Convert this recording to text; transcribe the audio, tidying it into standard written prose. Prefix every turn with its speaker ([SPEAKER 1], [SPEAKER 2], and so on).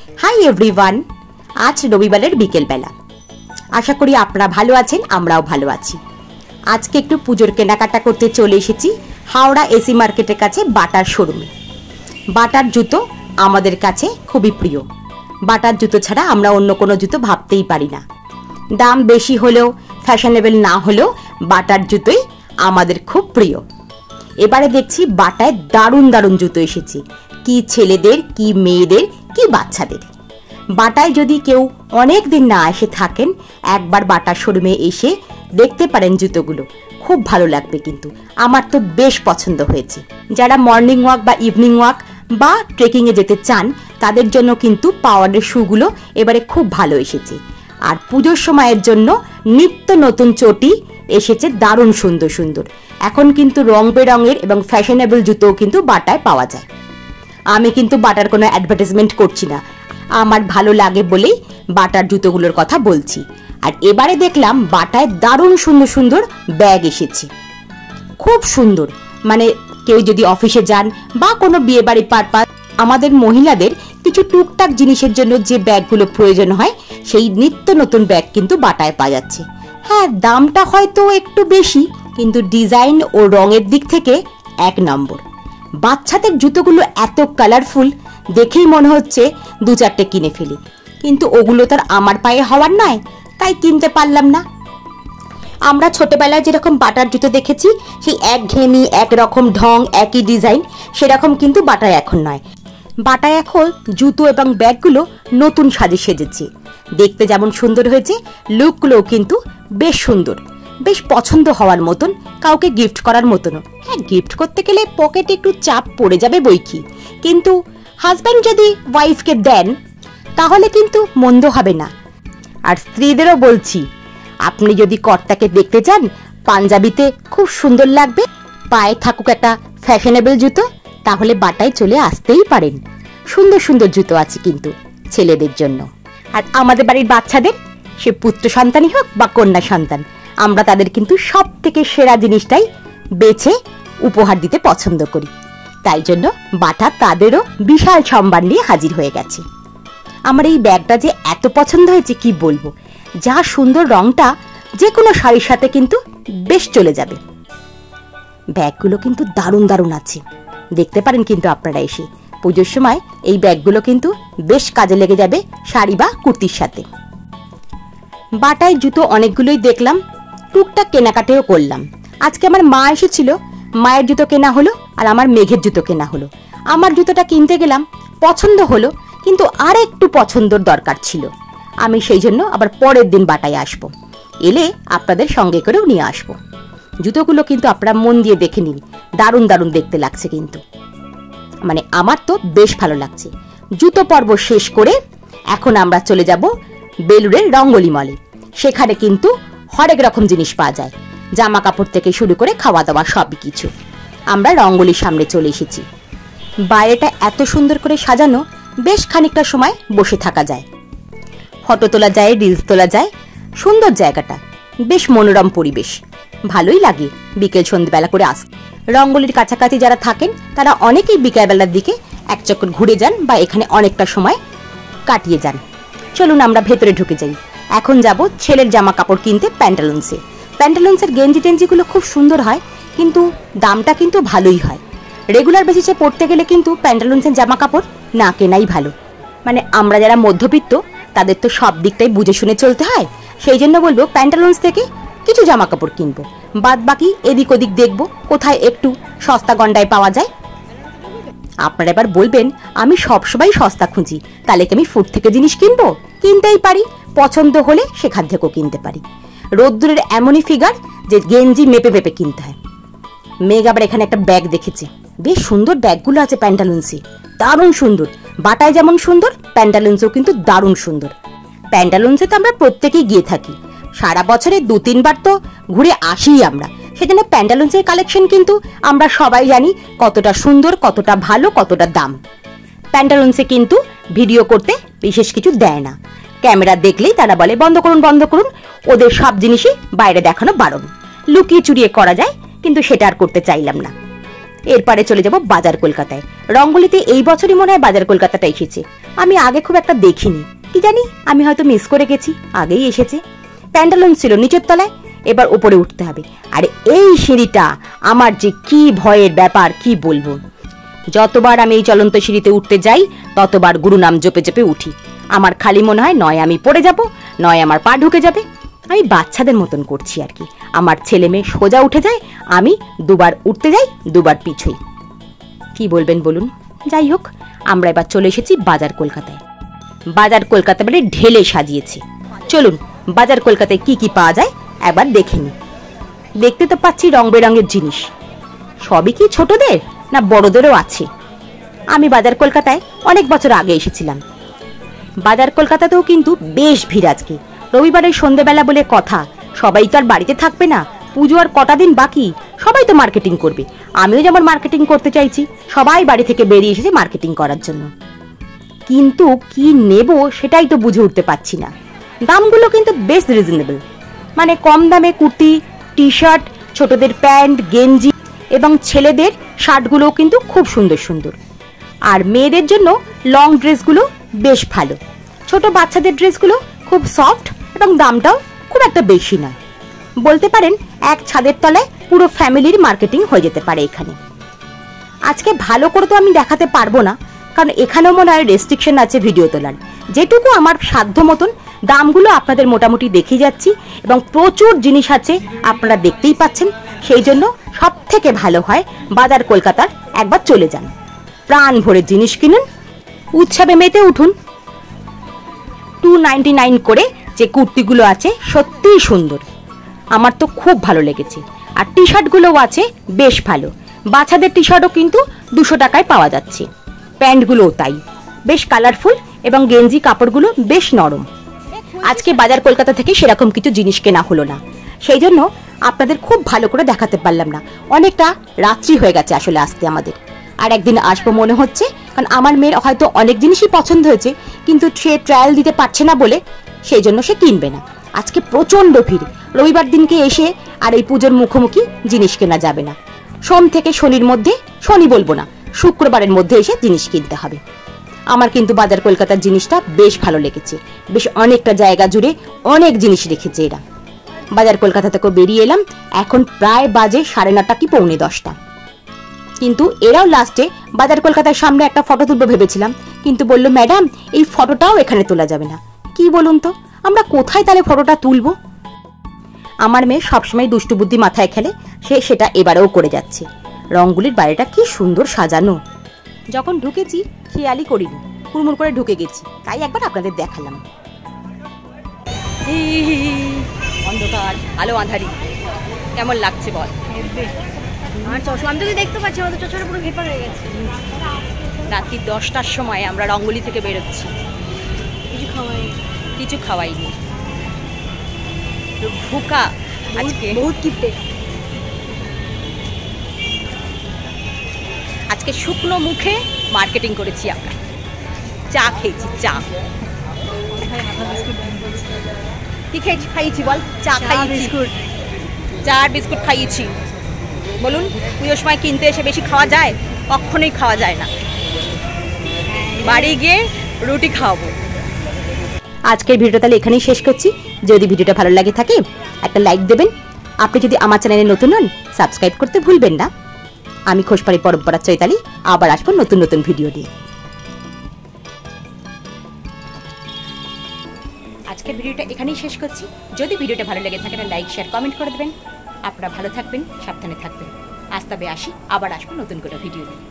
[SPEAKER 1] Hi everyone, আজ রবিবারের বিকেলবেলা। আশা করি আপনারা ভালো আছেন, আমরাও ভালো আছি। আজকে একটু পুজোর কেনাকাটা করতে চলে এসেছি হাওড়া এসি মার্কেটের কাছে বাটার শোরুমে। বাটার জুতো আমাদের কাছে খুবই প্রিয়। বাটার জুতো ছাড়া আমরা অন্য কোনো জুতো ভাবতেই পারি না। দাম বেশি হলেও, ফ্যাশনেবল না হলেও বাটার জুতোই আমাদের খুব প্রিয়। এবারে দেখছি বাটায় দারুণ দারুণ জুতো এসেছে, কি ছেলেদের, কি মেয়েদের, কি বাচ্চাদের। বাটায় যদি কেউ অনেক দিন না এসে থাকেন, একবার বাটার শোরুমে এসে দেখতে পারেন জুতোগুলো, খুব ভালো লাগবে। কিন্তু আমার তো বেশ পছন্দ হয়েছে। যারা মর্নিং ওয়াক বা ইভিনিং ওয়াক বা ট্রেকিংয়ে যেতে চান, তাদের জন্য কিন্তু পাওয়ারের শুগুলো এবারে খুব ভালো এসেছে। আর পুজোর সময়ের জন্য নিত্য নতুন চটি এসেছে, দারুণ সুন্দর সুন্দর। এখন কিন্তু রং বেরঙের এবং ফ্যাশনেবল জুতোও কিন্তু বাটায় পাওয়া যায়। আমি কিন্তু বাটার কোনো অ্যাডভার্টাইজমেন্ট করছি না, আমার ভালো লাগে বলেই বাটার জুতোগুলোর কথা বলছি। আর এবারে দেখলাম বাটায় দারুণ সুন্দর সুন্দর ব্যাগ এসেছে, খুব সুন্দর। মানে কেউ যদি অফিসে যান বা কোনো বিয়ে বাড়ি পারপাস, আমাদের মহিলাদের কিছু টুকটাক জিনিসের জন্য যে ব্যাগগুলো প্রয়োজন হয়, সেই নিত্য নতুন ব্যাগ কিন্তু বাটায় পাওয়া যাচ্ছে। হ্যাঁ, দামটা হয়তো একটু বেশি, কিন্তু ডিজাইন ও রঙের দিক থেকে এক নম্বর। বাচ্চাদের জুতোগুলো এত কালারফুল, দেখেই মনে হচ্ছে দু চারটে কিনে ফেলি, কিন্তু ওগুলো তার আমার পায়ে হওয়ার নয়, তাই কিনতে পারলাম না। আমরা ছোটবেলায় যেরকম বাটার জুতো দেখেছি, সেই একঘেয়েমি, একরকম ঢং, একই ডিজাইন, সেরকম কিন্তু বাটায় এখন নয়। বাটায় এখন জুতো এবং ব্যাগগুলো নতুন সাজে সেজেছে। দেখতে যেমন সুন্দর হয়েছে, লুকগুলোও কিন্তু বেশ সুন্দর, বেশ পছন্দ হওয়ার মতন, কাউকে গিফট করার মতনও। হ্যাঁ, গিফট করতে গেলে পকেটে একটু চাপ পড়ে যাবে বইকি, কিন্তু হাজব্যান্ড যদি ওয়াইফকে দেন তাহলে কিন্তু মন্দ হবে না। আর স্ত্রীদেরও বলছি, আপনি যদি কর্তাকে দেখতে চান, পাঞ্জাবিতে খুব সুন্দর লাগবে, পায়ে থাকুক একটা ফ্যাশনেবল জুতো, তাহলে বাটায় চলে আসতেই পারেন। সুন্দর সুন্দর জুতো আছে কিন্তু ছেলেদের জন্য। আর আমাদের বাড়ির বাচ্চাদের, সে পুত্র সন্তানই হোক বা কন্যা সন্তান, আমরা তাদের কিন্তু সব থেকে সেরা জিনিসটাই বেছে উপহার দিতে পছন্দ করি। তাই জন্য বাটা তাদেরও বিশাল সম্ভার নিয়ে হাজির হয়ে গেছে। আমার এই ব্যাগটা যে এত পছন্দ হয়েছে কি বলবো, যা সুন্দর রংটা, যে কোনো শাড়ির সাথে কিন্তু বেশ চলে যাবে। ব্যাগগুলো কিন্তু দারুণ দারুণ আছে, দেখতে পারেন কিন্তু আপনারা এসে। পুজোর সময় এই ব্যাগগুলো কিন্তু বেশ কাজে লেগে যাবে শাড়ি বা কুর্তির সাথে। বাটায় জুতো অনেকগুলোই দেখলাম, টুকটাক কেনাকাটাও করলাম। আজকে আমার মা এসেছিল, মায়ের জুতো কেনা হলো আর আমার মেঘের জুতো কেনা হলো। আমার জুতোটা কিনতে গেলাম, পছন্দ হলো, কিন্তু আর একটু পছন্দর দরকার ছিল। আমি সেই জন্য আবার পরের দিন বাটায় আসবো, এলে আপনাদের সঙ্গে করেও নিয়ে আসবো। জুতোগুলো কিন্তু আপনারা মন দিয়ে দেখে নিন, দারুণ দারুণ দেখতে লাগছে কিন্তু। মানে আমার তো বেশ ভালো লাগছে। জুতো পর্ব শেষ করে এখন আমরা চলে যাব বেলুড়ের রঙ্গলি মলে। সেখানে কিন্তু হরেক রকম জিনিস পাওয়া যায়, জামা কাপড় থেকে শুরু করে খাওয়া দাওয়া সবই কিছু। আমরা রঙ্গলির সামনে চলে এসেছি। বাইরেটা এত সুন্দর করে সাজানো, বেশ খানিকটা সময় বসে থাকা যায়, ফটো তোলা যায়, রিলস তোলা যায়। সুন্দর জায়গাটা, বেশ মনোরম পরিবেশ, ভালোই লাগে বিকেল সন্ধ্যেবেলা করে আসতে। রঙ্গলির কাছাকাছি যারা থাকেন, তারা অনেকেই বিকেলবেলার দিকে এক চক্কর ঘুরে যান বা এখানে অনেকটা সময় কাটিয়ে যান। চলুন আমরা ভেতরে ঢুকে যাই। এখন যাব ছেলের জামা কাপড় কিনতে প্যান্টালুন্সে। প্যান্টালুন্সের গেঞ্জি টেঞ্জিগুলো খুব সুন্দর হয়, কিন্তু দামটা কিন্তু ভালোই হয়। রেগুলার বেসিসে পড়তে গেলে কিন্তু প্যান্টালুন্সের জামা কাপড় না কেনাই ভালো। মানে আমরা যারা মধ্যবিত্ত, তাদের তো সব দিকটাই বুঝে শুনে চলতে হয়। সেই জন্য বলবো প্যান্টালুন্স থেকে কিছু জামা কাপড় কিনবো, বাদ বাকি এদিক ওদিক দেখবো কোথায় একটু সস্তা গন্ডায় পাওয়া যায়। আপনারা এবার বলবেন, আমি সবসময় সস্তা খুঁজি, তাহলে কি আমি ফুট থেকে জিনিস কিনবো? কিনতেই পারি, পছন্দ হলে সেখান থেকেও কিনতে পারি। রোদ্দুরের এমনই ফিগার যে গেঞ্জি মেপে মেপে কিনতে হয়। মেঘ আবার এখানে একটা ব্যাগ দেখেছে, বেশ সুন্দর ব্যাগগুলো আছে প্যান্টালুন্সে, দারুণ সুন্দর। বাটায় যেমন সুন্দর, প্যান্টালুন্সেও কিন্তু দারুণ সুন্দর। প্যান্টালুন্সে তো আমরা প্রত্যেকেই গিয়ে থাকি, সারা বছরে 2-3 বার তো ঘুরে আসিই আমরা। সেজন্য প্যান্টালুন্সের কালেকশন কিন্তু আমরা সবাই জানি কতটা সুন্দর, কতটা ভালো, কতটা দাম। প্যান্টালুন্সে কিন্তু ভিডিও করতে বিশেষ কিছু দেয় না, ক্যামেরা দেখলেই তারা বলে বন্ধ করুন বন্ধ করুন। ওদের সব জিনিসই বাইরে দেখানো বারণ, লুকিয়ে চুরিয়ে করা যায়, কিন্তু সেটা আর করতে চাইলাম না। এরপরে চলে যাব বাজার কলকাতায়। রঙ্গলিতে এই বছরই মনে হয় বাজার কলকাতাটা এসেছে। আমি আগে খুব একটা দেখিনি, কি জানি আমি হয়তো মিস করে গেছি, আগেই এসেছে। প্যান্ডালন ছিল নিচের তলায়, এবার উপরে উঠতে হবে। আরে এই সিঁড়িটা আমার যে কি ভয়ের ব্যাপার কি বলবো। যতবার আমি এই চলন্ত সিঁড়িতে উঠতে যাই ততবার গুরু নাম জপে জপে উঠি। আমার খালি মনে হয় নয় আমি পড়ে যাব, নয় আমার পা ঢুকে যাবে। আমি বাচ্চাদের মতন করছি আর কি। আমার ছেলে মেয়ে সোজা উঠে যায়, আমি দুবার উঠতে যাই, দুবার পিছুই। কি বলবেন বলুন। যাই হোক, আমরা এবার চলে এসেছি বাজার কলকাতায়। বাজার কলকাতা বলে ঢেলে সাজিয়েছে। চলুন বাজার কলকাতায় কি কি পাওয়া যায় একবার দেখে নি। দেখতে তো পাচ্ছি রং বেরঙের জিনিস। সবই কি ছোটদের না বড়দেরও আছে? আমি বাজার কলকাতায় অনেক বছর আগে এসেছিলাম। বাজার কলকাতাতেও কিন্তু বেশ ভিড় আজকে। রবিবারের সন্ধ্যেবেলা বলে কথা, সবাই তো আর বাড়িতে থাকবে না। পুজো আর কটা দিন বাকি, সবাই তো মার্কেটিং করবে। আমিও যেমন মার্কেটিং করতে চাইছি, সবাই বাড়ি থেকে বেরিয়ে এসেছে মার্কেটিং করার জন্য। কিন্তু কি নেব সেটাই তো বুঝে উঠতে পারছি না। দামগুলো কিন্তু বেশ রিজনেবল, মানে কম দামে কুর্তি, টি শার্ট, ছোটদের প্যান্ট, গেঞ্জি এবং ছেলেদের শার্টগুলোও কিন্তু খুব সুন্দর সুন্দর। আর মেয়েদের জন্য লং ড্রেসগুলো বেশ ভালো। ছোট বাচ্চাদের ড্রেসগুলো খুব সফট এবং দামটাও খুব একটা বেশি নয়। বলতে পারেন এক ছাদের তলায় পুরো ফ্যামিলির মার্কেটিং হয়ে যেতে পারে এখানে। আজকে ভালো করে তো আমি দেখাতে পারবো না, কারণ এখানেও মনে হয় রেস্ট্রিকশন আছে ভিডিও তোলার। যেটুকু আমার সাধ্য মতন দামগুলো আপনাদের মোটামুটি দেখিয়ে যাচ্ছি, এবং প্রচুর জিনিস আছে আপনারা দেখতেই পাচ্ছেন। সেই জন্য সব থেকে ভালো হয় বাজার কলকাতার একবার চলে যান, প্রাণ ভরে জিনিস কিনুন, উৎসবে মেতে উঠুন। 299 করে যে কুর্তিগুলো আছে সত্যিই সুন্দর, আমার তো খুব ভালো লেগেছে। আর টি শার্টগুলোও আছে বেশ ভালো। বাচ্চাদের টি শার্টও কিন্তু 200 টাকায় পাওয়া যাচ্ছে। প্যান্টগুলোও তাই, বেশ কালারফুল, এবং গেঞ্জি কাপড়গুলো বেশ নরম। আজকে বাজার কলকাতা থেকে সেরকম কিছু জিনিস কেনা হলো না, সেই জন্য আপনাদের খুব ভালো করে দেখাতে পারলাম না। অনেকটা রাত্রি হয়ে গেছে আসলে আসতে আমাদের। আর একদিন আসবো মনে হচ্ছে, কারণ আমার মেয়ের হয়তো অনেক জিনিসই পছন্দ হয়েছে, কিন্তু সে ট্রায়াল দিতে পারছে না বলে সেই জন্য সে কিনবে না। আজকে প্রচণ্ড ভিড়। রবিবার দিনকে এসে আর এই পুজোর মুখোমুখি জিনিস কেনা যাবে না। সোম থেকে শনির মধ্যে, শনি বলবো না, শুক্রবারের মধ্যে এসে জিনিস কিনতে হবে। আমার কিন্তু বাজার কলকাতার জিনিসটা বেশ ভালো লেগেছে। বেশ অনেকটা জায়গা জুড়ে অনেক জিনিস রেখেছে এরা। বাজার কলকাতা থেকে বেরিয়ে এলাম, এখন প্রায় বাজে 9:30 কি 9:45। কিন্তু এরাও লাস্টে বাজার কলকাতার সামনে একটা ফটো তুলবো ভেবেছিলাম, কিন্তু বললো ম্যাডাম এই ফটোটাও এখানে তোলা যাবে না। কি বলুন তো, আমরা কোথায় তাহলে ফটোটা তুলবো? আমার মেয়ে সবসময় দুষ্টু বুদ্ধি মাথায় খেলে, সে সেটা এবারেও করে যাচ্ছে। রঙ্গুলির বাড়িটা কি সুন্দর সাজানো। যখন ঢুকেছি খেয়ালই করিনি, হুড়মুড় করে ঢুকে গেছি, তাই একবার আপনাদের দেখালাম। অন্ধকার, আলো আঁধারি, কেমন লাগছে বল?
[SPEAKER 2] আর চশমা আমি তো দেখতে পাচ্ছি, আমাদের চশমাটা পুরো ভেপার হয়ে গেছে।
[SPEAKER 1] রাত্রি 10টার সময় আমরা রঙ্গলি থেকে বেরোচ্ছি, কিছু খাওয়াইনি, ভুকা আজকে
[SPEAKER 2] বহুত কিপটে।
[SPEAKER 1] আজকে শুকনো মুখে মার্কেটিং করেছি আমরা। চা খেয়েছি, চা। কি খেয়েছি? খাইয়েছি বল। চা খাইয়েছি, চা আর বিস্কুট খাইয়েছি। বলুন, পুজোর সময় কিনতে এসে বেশি খাওয়া যায়? কখনোই খাওয়া যায় না। বাড়ি গিয়ে রুটি খাওয়াবো। আজকের ভিডিওটা তাহলে এখানেই শেষ করছি। যদি ভিডিওটা ভালো লাগে থাকে একটা লাইক দেবেন। আপনি যদি আমার চ্যানেলে নতুন হন সাবস্ক্রাইব করতে ভুলবেন না। আমি খোসপাড়ি পরম্পরা চৈতালি আবার আসবো নতুন নতুন ভিডিও নিয়ে। আজকের ভিডিওটা এখানেই শেষ করছি। যদি ভিডিওটা ভালো লেগে থাকে একটা লাইক শেয়ার কমেন্ট করে দেবেন। আপনারা ভালো থাকবেন, সাবধানে থাকবেন। আজ তবে আসি, আবার আসবো নতুন করে ভিডিও নিয়ে।